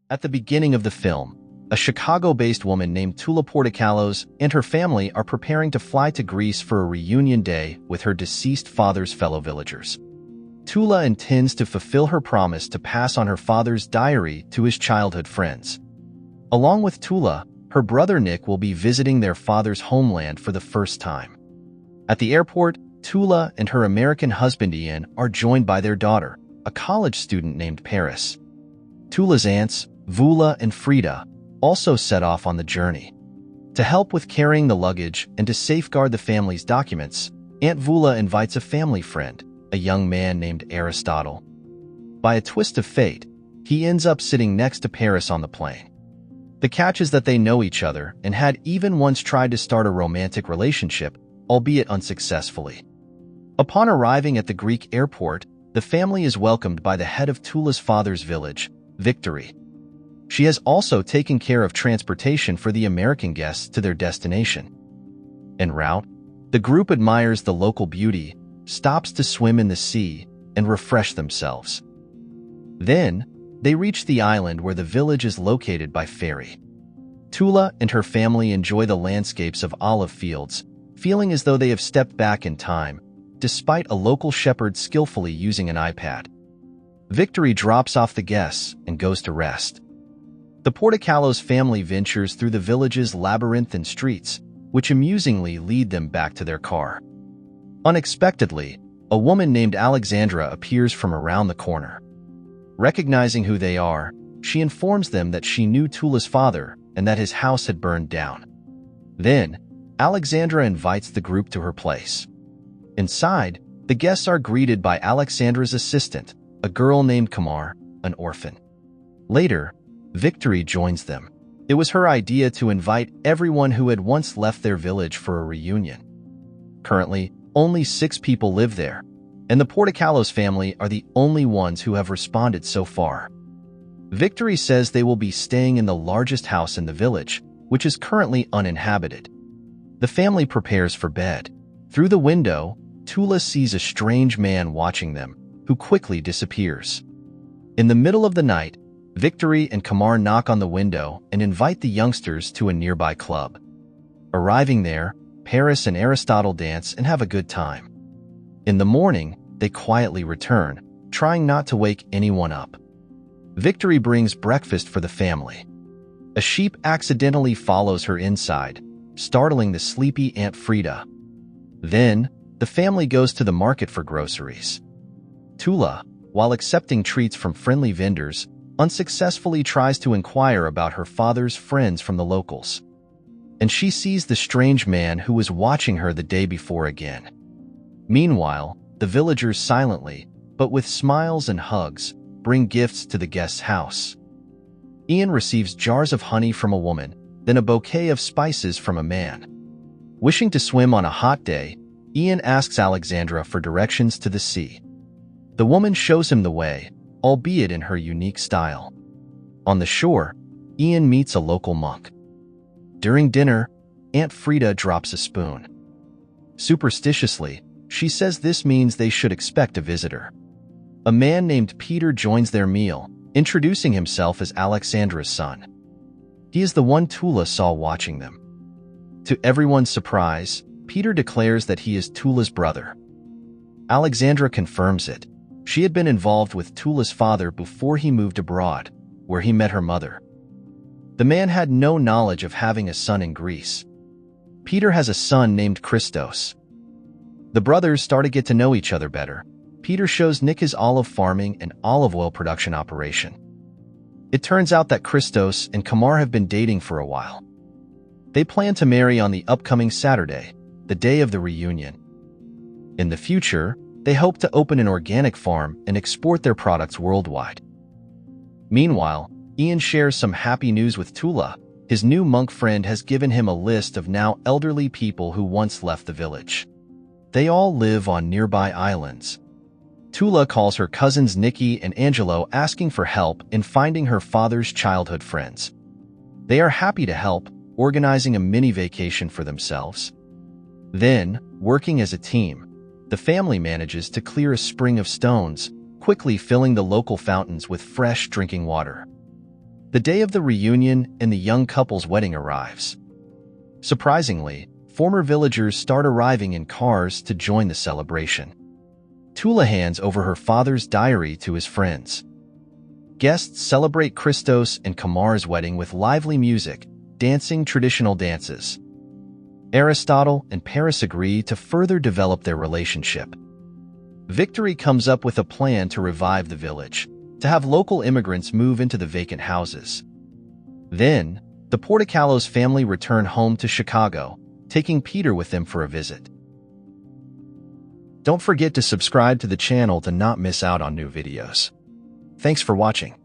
At the beginning of the film, a Chicago-based woman named Tula Portokalos and her family are preparing to fly to Greece for a reunion day with her deceased father's fellow villagers. Tula intends to fulfill her promise to pass on her father's diary to his childhood friends. Along with Tula, her brother Nick will be visiting their father's homeland for the first time. At the airport, Tula and her American husband Ian are joined by their daughter, a college student named Paris. Tula's aunts, Vula and Frida, also set off on the journey. To help with carrying the luggage and to safeguard the family's documents, Aunt Vula invites a family friend, a young man named Aristotle. By a twist of fate, he ends up sitting next to Paris on the plane. The catch is that they know each other and had even once tried to start a romantic relationship, albeit unsuccessfully. Upon arriving at the Greek airport, the family is welcomed by the head of Tula's father's village, Victory. She has also taken care of transportation for the American guests to their destination. En route, the group admires the local beauty, stops to swim in the sea, and refresh themselves. Then, they reach the island where the village is located by ferry. Tula and her family enjoy the landscapes of olive fields, feeling as though they have stepped back in time, despite a local shepherd skillfully using an iPad. Victory drops off the guests and goes to rest. The Portokalos family ventures through the village's labyrinthine streets, which amusingly lead them back to their car. Unexpectedly, a woman named Alexandra appears from around the corner. Recognizing who they are, she informs them that she knew Tula's father and that his house had burned down. Then, Alexandra invites the group to her place. Inside, the guests are greeted by Alexandra's assistant, a girl named Kamar, an orphan. Later, Victory joins them. It was her idea to invite everyone who had once left their village for a reunion. Currently, only 6 people live there, and the Portokalos family are the only ones who have responded so far. Victory says they will be staying in the largest house in the village, which is currently uninhabited. The family prepares for bed. Through the window, Tula sees a strange man watching them, who quickly disappears. In the middle of the night, Victory and Kamar knock on the window and invite the youngsters to a nearby club. Arriving there, Paris and Aristotle dance and have a good time. In the morning, they quietly return, trying not to wake anyone up. Victory brings breakfast for the family. A sheep accidentally follows her inside, startling the sleepy Aunt Frida. Then, the family goes to the market for groceries. Tula, while accepting treats from friendly vendors, unsuccessfully tries to inquire about her father's friends from the locals. And she sees the strange man who was watching her the day before again. Meanwhile, the villagers silently, but with smiles and hugs, bring gifts to the guest's house. Ian receives jars of honey from a woman, then a bouquet of spices from a man. Wishing to swim on a hot day, Ian asks Alexandra for directions to the sea. The woman shows him the way, albeit in her unique style. On the shore, Ian meets a local monk. During dinner, Aunt Frida drops a spoon. Superstitiously, she says this means they should expect a visitor. A man named Peter joins their meal, introducing himself as Alexandra's son. He is the one Tula saw watching them. To everyone's surprise, Peter declares that he is Tula's brother. Alexandra confirms it. She had been involved with Tula's father before he moved abroad, where he met her mother. The man had no knowledge of having a son in Greece. Peter has a son named Christos. The brothers start to get to know each other better. Peter shows Nick his olive farming and olive oil production operation. It turns out that Christos and Kamar have been dating for a while. They plan to marry on the upcoming Saturday, the day of the reunion. In the future, they hope to open an organic farm and export their products worldwide. Meanwhile, Ian shares some happy news with Tula. His new monk friend has given him a list of now elderly people who once left the village. They all live on nearby islands. Tula calls her cousins Nikki and Angelo asking for help in finding her father's childhood friends. They are happy to help, organizing a mini vacation for themselves. Then, working as a team, the family manages to clear a spring of stones, quickly filling the local fountains with fresh drinking water. The day of the reunion and the young couple's wedding arrives. Surprisingly, former villagers start arriving in cars to join the celebration. Tula hands over her father's diary to his friends. Guests celebrate Christos and Kamar's wedding with lively music, dancing traditional dances. Aristotle and Paris agree to further develop their relationship. Victory comes up with a plan to revive the village, to have local immigrants move into the vacant houses. Then, the Portocalos family return home to Chicago, taking Peter with them for a visit. Don't forget to subscribe to the channel to not miss out on new videos. Thanks for watching.